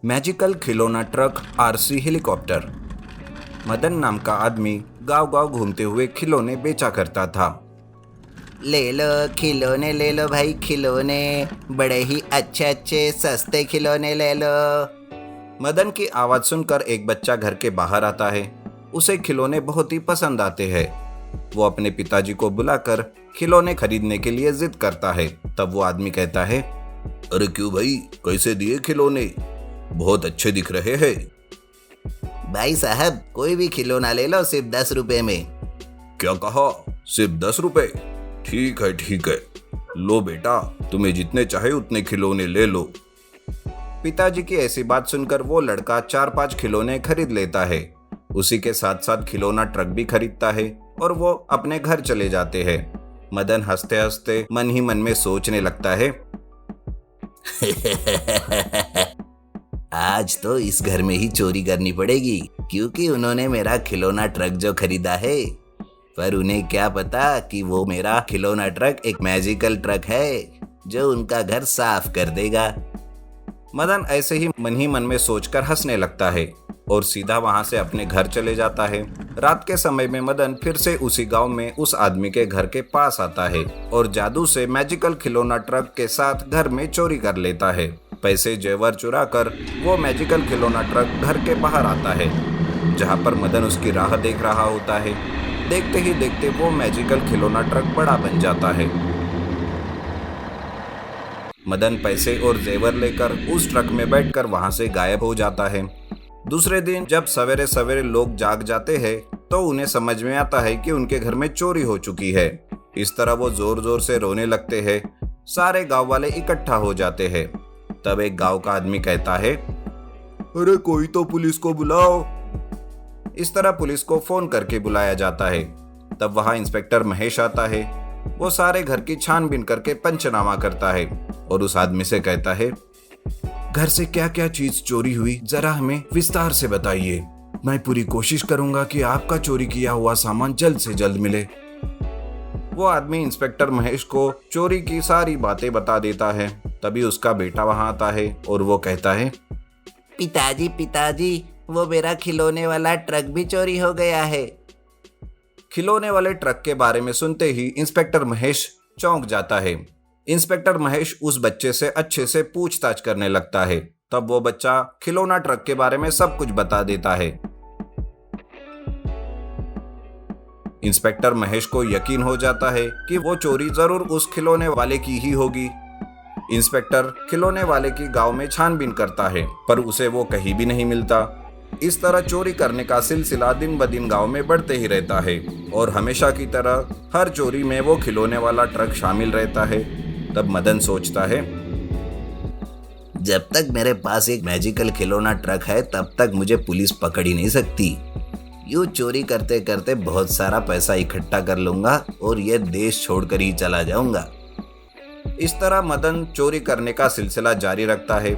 Magical खिलौना truck RC helicopter. Madan नाम का आदमी गांव गांव घूमते हुए खिलौने बेचा करता था। ले लो खिलौने, ले लो भाई खिलौने, बड़े ही अच्छे अच्छे सस्ते खिलौने ले लो। मदन की आवाज सुनकर एक बच्चा घर के बाहर आता है। उसे खिलौने बहुत ही पसंद आते हैं। वो अपने पिताजी को बुलाकर खिलौने खरीदने के लिए जिद करता है। तब वो आदमी कहता है, अरे क्यों भाई, कैसे दिए खिलौने? बहुत अच्छे दिख रहे हैं। भाई साहब, कोई भी खिलौना ले लो, सिर्फ 10 रुपए में। क्या कहा? सिर्फ 10 रुपए? ठीक है ठीक है, लो बेटा, तुम्हें जितने चाहे उतने खिलौने ले लो। पिताजी की ऐसी बात सुनकर वो लड़का 4-5 खिलौने खरीद लेता है। उसी के साथ साथ खिलौना ट्रक भी खरीदता है और वो अपने घर चले जाते हैं। मदन हंसते हंसते मन ही मन में सोचने लगता है, आज तो इस घर में ही चोरी करनी पड़ेगी, क्योंकि उन्होंने मेरा खिलौना ट्रक जो खरीदा है, पर उन्हें क्या पता कि वो मेरा खिलौना ट्रक एक मैजिकल ट्रक है जो उनका घर साफ कर देगा। मदन ऐसे ही मन में सोचकर हंसने लगता है और सीधा वहां से अपने घर चले जाता है। रात के समय में मदन फिर से उसी गांव में उस आदमी के घर के पास आता है और जादू से मैजिकल खिलौना ट्रक के साथ घर में चोरी कर लेता है। पैसे जेवर चुरा कर वो मैजिकल खिलौना ट्रक घर के बाहर आता है, जहां पर मदन उसकी राह देख रहा होता है। देखते ही देखते वो मैजिकल खिलौना ट्रक बड़ा बन जाता है। मदन पैसे और जेवर लेकर उस ट्रक में बैठकर वहां से गायब हो जाता है। दूसरे दिन जब सवेरे सवेरे लोग जाग जाते हैं तो उन्हें समझ में आता है कि उनके घर में चोरी हो चुकी है। इस तरह वो जोर जोर से रोने लगते हैं। सारे गांव वाले इकट्ठा हो जाते हैं। तब एक गांव का आदमी कहता है, अरे कोई तो पुलिस को बुलाओ। इस तरह पुलिस को फोन करके बुलाया जाता है। तब वहां इंस्पेक्टर महेश आता है। वो सारे घर की छानबीन करके पंचनामा करता है और उस आदमी से कहता है, घर से क्या क्या चीज चोरी हुई, जरा हमें विस्तार से बताइए। मैं पूरी कोशिश करूंगा कि आपका चोरी किया हुआ सामान जल्द से जल्द मिले। वो आदमी इंस्पेक्टर महेश को चोरी की सारी बातें बता देता है। तभी उसका बेटा वहां आता है और वो कहता है, पिताजी पिताजी, वो मेरा खिलौने वाला ट्रक भी चोरी हो गया है। खिलौने वाले ट्रक के बारे में सुनते ही इंस्पेक्टर महेश चौंक जाता है। इंस्पेक्टर महेश उस बच्चे से अच्छे से पूछताछ करने लगता है। तब वो बच्चा खिलौना ट्रक के बारे में सब कुछ बता देता है। इंस्पेक्टर महेश को यकीन हो जाता है कि वो चोरी जरूर उस खिलौने वाले की ही होगी। इंस्पेक्टर खिलौने वाले की गांव में छानबीन करता है, पर उसे वो कहीं भी नहीं मिलता। इस तरह चोरी करने का सिलसिला दिन ब दिन गांव में बढ़ते ही रहता है और हमेशा की तरह हर चोरी में वो खिलौने वाला ट्रक शामिल रहता है। तब मदन सोचता है, जब तक मेरे पास एक मैजिकल खिलौना ट्रक है तब तक मुझे पुलिस पकड़ ही नहीं सकती। यूं चोरी करते करते बहुत सारा पैसा इकट्ठा कर लूंगा और ये देश छोड़कर ही चला जाऊंगा। इस तरह मदन चोरी करने का सिलसिला जारी रखता है।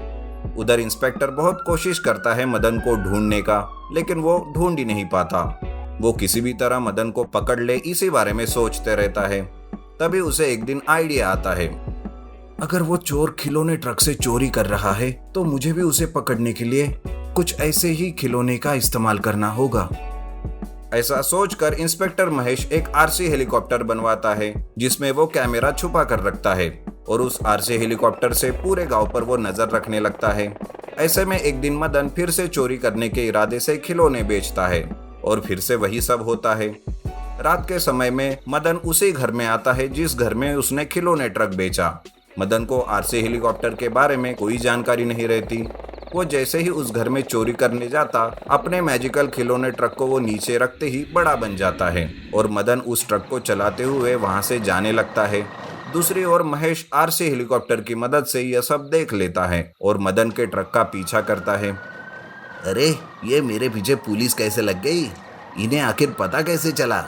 उधर इंस्पेक्टर बहुत कोशिश करता है मदन को ढूंढने का, लेकिन वो ढूंढ ही नहीं पाता। वो किसी भी तरह मदन को पकड़ ले, इसी बारे में सोचते रहता है। तभी उसे एक दिन आइडिया आता है, अगर वो चोर खिलौने ट्रक से चोरी कर रहा है तो मुझे भी उसे पकड़ने के लिए कुछ ऐसे ही खिलौने का इस्तेमाल करना होगा। ऐसा सोचकर इंस्पेक्टर महेश एक आरसी हेलीकॉप्टर बनवाता है, जिसमें वो कैमरा छुपा कर रखता है और उस आरसी हेलीकॉप्टर से पूरे गांव पर वो नजर रखने लगता है। ऐसे में एक दिन मदन फिर से चोरी करने के इरादे से खिलौने बेचता है और फिर से वही सब होता है। रात के समय में मदन उसी घर में आता है जिस घर में उसने खिलौने ट्रक बेचा। मदन को आरसी हेलीकॉप्टर के बारे में कोई जानकारी नहीं रहती। वो जैसे ही उस घर में चोरी करने जाता, अपने मैजिकल खिलौने ट्रक को वो नीचे रखते ही बड़ा बन जाता है और मदन उस ट्रक को चलाते हुए वहां से जाने लगता है। दूसरी ओर महेश आरसी हेलीकॉप्टर की मदद से यह सब देख लेता है और मदन के ट्रक का पीछा करता है। अरे, ये मेरे पीछे पुलिस कैसे लग गई? इन्हें आखिर पता कैसे चला?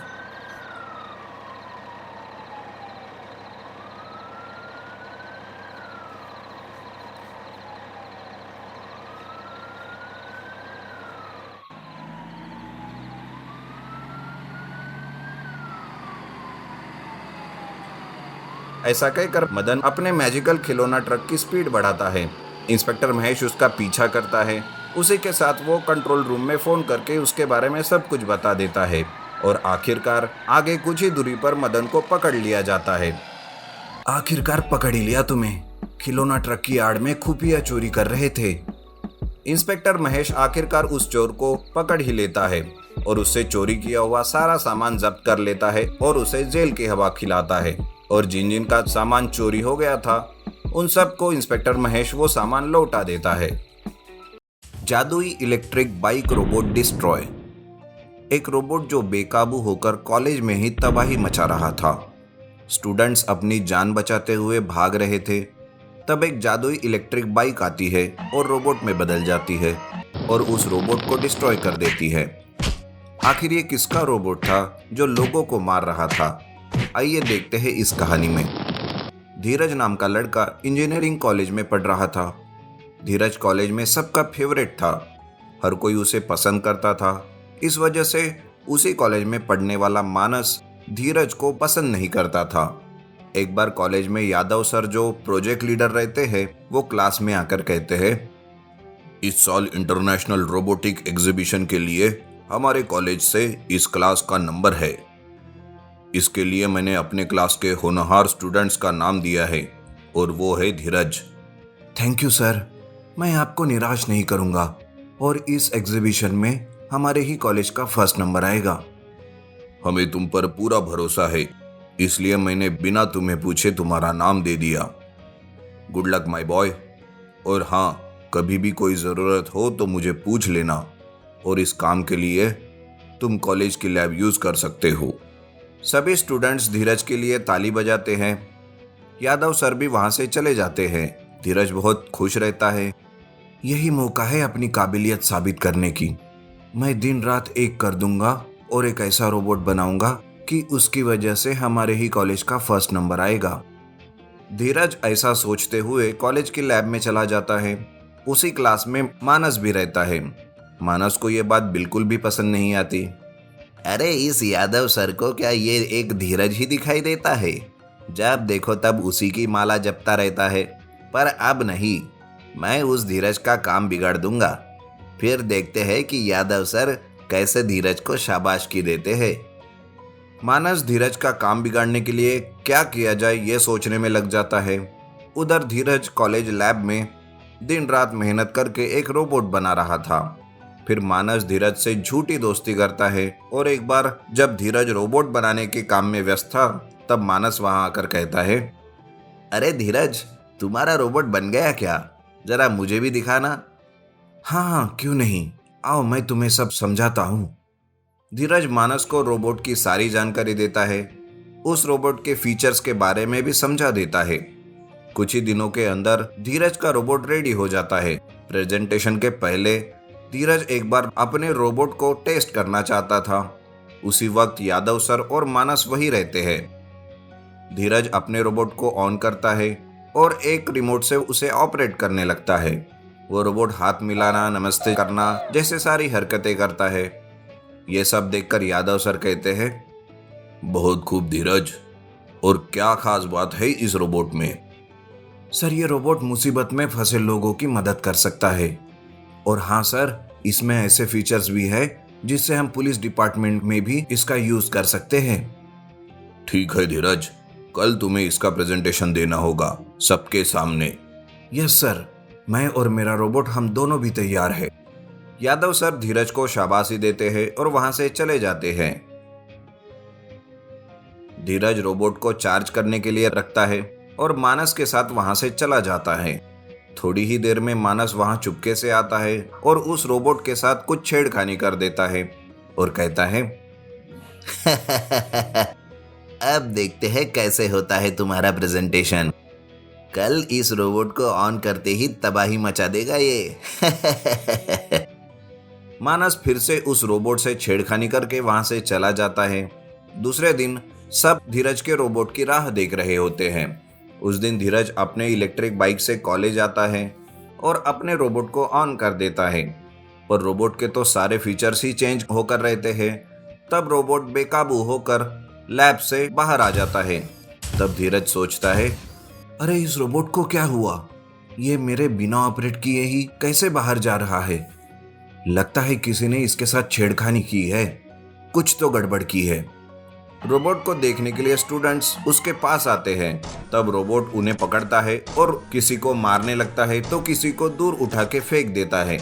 ऐसा कहकर मदन अपने मैजिकल खिलौना ट्रक की स्पीड बढ़ाता है इंस्पेक्टर महेश उसका पीछा करता है। उसी के साथ वो कंट्रोल रूम में फ़ोन करके उसके बारे में सब कुछ बता देता है और आखिरकार आगे कुछ ही दूरी पर मदन को पकड़ लिया जाता है। आखिरकार पकड़ ही लिया तुम्हें, खिलौना ट्रक की आड़ में खुफिया चोरी कर रहे थे। इंस्पेक्टर महेश आखिरकार उस चोर को पकड़ ही लेता है और उससे चोरी किया हुआ सारा सामान जब्त कर लेता है और उसे जेल की हवा खिलाता है। और जिन जिन का सामान चोरी हो गया था उन सबको इंस्पेक्टर महेश वो सामान लौटा देता है। जादुई इलेक्ट्रिक बाइक रोबोट डिस्ट्रॉय। एक रोबोट जो बेकाबू होकर कॉलेज में ही तबाही मचा रहा था। स्टूडेंट्स अपनी जान बचाते हुए भाग रहे थे, तब एक जादुई इलेक्ट्रिक बाइक आती है और रोबोट में बदल जाती है और उस रोबोट को डिस्ट्रॉय कर देती है। आखिर ये किसका रोबोट था जो लोगों को मार रहा था? आइए देखते हैं इस कहानी में। धीरज नाम का लड़का इंजीनियरिंग कॉलेज में पढ़ रहा था। धीरज कॉलेज में सबका फेवरेट था, हर कोई उसे पसंद करता था। इस वजह से उसी कॉलेज में पढ़ने वाला मानस धीरज को पसंद नहीं करता था। एक बार कॉलेज में यादव सर जो प्रोजेक्ट लीडर रहते हैं वो क्लास में आकर कहते हैं, इस साल इंटरनेशनल रोबोटिक एग्जीबिशन के लिए हमारे कॉलेज से इस क्लास का नंबर है। इसके लिए मैंने अपने क्लास के होनहार स्टूडेंट्स का नाम दिया है और वो है धीरज। थैंक यू सर, मैं आपको निराश नहीं करूंगा और इस एग्जीबिशन में हमारे ही कॉलेज का फर्स्ट नंबर आएगा। हमें तुम पर पूरा भरोसा है, इसलिए मैंने बिना तुम्हें पूछे तुम्हारा नाम दे दिया। Good luck my boy. और हाँ, कभी भी कोई ज़रूरत हो तो मुझे पूछ लेना और इस काम के लिए तुम कॉलेज की लैब यूज़ कर सकते हो। सभी स्टूडेंट्स धीरज के लिए ताली बजाते हैं। यादव सर भी वहाँ से चले जाते हैं। धीरज बहुत खुश रहता है। यही मौका है अपनी काबिलियत साबित करने की। मैं दिन रात एक कर दूंगा और एक ऐसा रोबोट बनाऊंगा कि उसकी वजह से हमारे ही कॉलेज का फर्स्ट नंबर आएगा। धीरज ऐसा सोचते हुए कॉलेज की लैब में चला जाता है। उसी क्लास में मानस भी रहता है। मानस को यह बात बिल्कुल भी पसंद नहीं आती। अरे इस यादव सर को क्या ये एक धीरज ही दिखाई देता है? जब देखो तब उसी की माला जपता रहता है। पर अब नहीं, मैं उस धीरज का काम बिगाड़ दूंगा। फिर देखते हैं कि यादव सर कैसे धीरज को शाबाशी देते हैं। मानस धीरज का काम बिगाड़ने के लिए क्या किया जाए ये सोचने में लग जाता है। उधर धीरज कॉलेज लैब में दिन रात मेहनत करके एक रोबोट बना रहा था। फिर मानस धीरज से झूठी दोस्ती करता है और एक बार जब धीरज रोबोट बनाने के काम में व्यस्त था तब मानस वहां आकर कहता है, अरे धीरज, तुम्हारा रोबोट बन गया क्या? जरा मुझे भी दिखाना। हाँ, क्यों नहीं, आओ मैं तुम्हें सब समझाता हूँ। धीरज मानस को रोबोट की सारी जानकारी देता है। उस रोबोट के फीचर्स के बारे में भी समझा देता है। कुछ ही दिनों के अंदर धीरज का रोबोट रेडी हो जाता है। प्रेजेंटेशन के पहले धीरज एक बार अपने रोबोट को टेस्ट करना चाहता था। उसी वक्त यादव सर और मानस वही रहते हैं। धीरज अपने रोबोट को ऑन करता है और एक रिमोट से उसे ऑपरेट करने लगता है। वो रोबोट हाथ मिलाना, नमस्ते करना जैसे सारी हरकतें करता है। ये सब देखकर यादव सर कहते हैं, बहुत खूब धीरज, और क्या खास बात है इस रोबोट में? सर, ये रोबोट मुसीबत में फंसे लोगों की मदद कर सकता है। और हाँ सर, इसमें ऐसे फीचर्स भी है जिससे हम पुलिस डिपार्टमेंट में भी इसका यूज कर सकते हैं। ठीक है धीरज, कल तुम्हें इसका प्रेजेंटेशन देना होगा सबके सामने। यस सर, मैं और मेरा रोबोट हम दोनों भी तैयार है। यादव सर धीरज को शाबाशी देते हैं और वहां से चले जाते हैं। धीरज रोबोट को चार्ज करने के लिए रखता है और मानस के साथ वहां से चला जाता है। थोड़ी ही देर में मानस वहां चुपके से आता है और उस रोबोट के साथ कुछ छेड़खानी कर देता है और कहता है, अब देखते हैं कैसे होता है तुम्हारा प्रेजेंटेशन। कल इस रोबोट को ऑन करते ही तबाही मचा देगा ये। मानस फिर से उस रोबोट से छेड़खानी करके वहां से चला जाता है। दूसरे दिन सब धीरज के रोबोट की राह देख रहे होते हैं। उस दिन धीरज अपने इलेक्ट्रिक बाइक से कॉलेज आता है और अपने रोबोट को ऑन कर देता है, पर रोबोट के तो सारे फीचर्स ही चेंज होकर रहते हैं। तब रोबोट बेकाबू होकर लैब से बाहर आ जाता है। तब धीरज सोचता है, अरे इस रोबोट को क्या हुआ? ये मेरे बिना ऑपरेट किए ही कैसे बाहर जा रहा है? लगता है किसी ने इसके साथ छेड़खानी की है। कुछ तो गड़बड़ की है। रोबोट को देखने के लिए स्टूडेंट्स उसके पास आते हैं। तब रोबोट उन्हें पकड़ता है और किसी को मारने लगता है तो किसी को दूर उठा के फेंक देता है।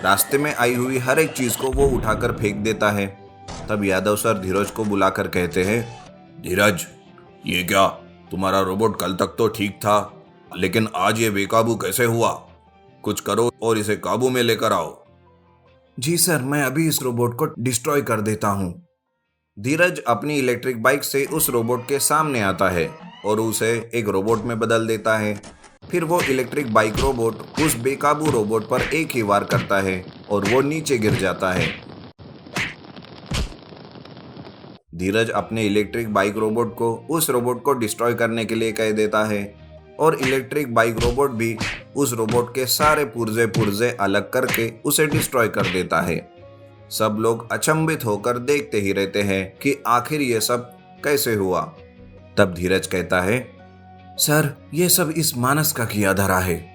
रास्ते में आई हुई हर एक चीज को वो उठाकर फेंक देता है। तब यादव सर धीरज को बुलाकर कहते हैं, धीरज, ये क्या, तुम्हारा रोबोट कल तक तो ठीक था, लेकिन आज ये बेकाबू कैसे हुआ? कुछ करो और इसे काबू में लेकर आओ। जी सर, मैं अभी इस रोबोट को डिस्ट्रॉय कर देता हूँ। धीरज अपनी इलेक्ट्रिक बाइक से उस रोबोट के सामने आता है और उसे एक रोबोट में बदल देता है। फिर वो इलेक्ट्रिक बाइक रोबोट उस बेकाबू रोबोट पर एक ही वार करता है और वो नीचे गिर जाता है। धीरज अपने इलेक्ट्रिक बाइक रोबोट को उस रोबोट को डिस्ट्रॉय करने के लिए कह देता है और इलेक्ट्रिक बाइक रोबोट भी उस रोबोट के सारे पुर्जे अलग करके उसे डिस्ट्रॉय कर देता है। सब लोग अचंभित होकर देखते ही रहते हैं कि आखिर ये सब कैसे हुआ। तब धीरज कहता है, सर, ये सब इस मानस का किया धरा है।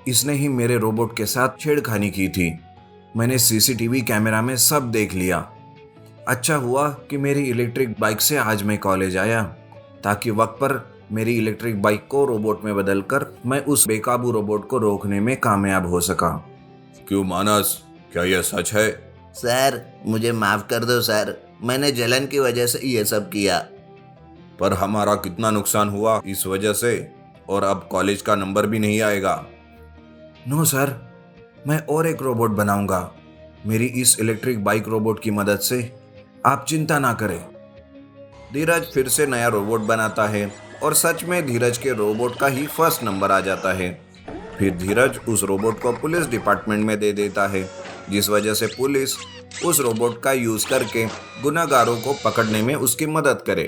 इसने ही मेरे रोबोट के साथ छेड़खानी की थी। मैंने सीसीटीवी कैमरा में सब देख लिया। अच्छा हुआ कि मेरी इलेक्ट्रिक बाइक से आज मैं कॉलेज आया, ताकि वक्त पर मेरी इलेक्ट्रिक बाइक को रोबोट में बदलकर मैं उस बेकाबू रोबोट को रोकने में कामयाब हो सका। क्यों मानस, क्या यह सच है? सर, मुझे माफ कर दो सर, मैंने जलन की वजह से ये सब किया। पर हमारा कितना नुकसान हुआ इस वजह से, और अब कॉलेज का नंबर भी नहीं आएगा। नो सर, मैं और एक रोबोट बनाऊंगा। मेरी इस इलेक्ट्रिक बाइक रोबोट की मदद से आप चिंता ना करें। धीरज फिर से नया रोबोट बनाता है और सच में धीरज के रोबोट का ही फर्स्ट नंबर आ जाता है। फिर धीरज उस रोबोट को पुलिस डिपार्टमेंट में दे देता है, जिस वजह से पुलिस उस रोबोट का यूज करके गुनहगारों को पकड़ने में उसकी मदद करे।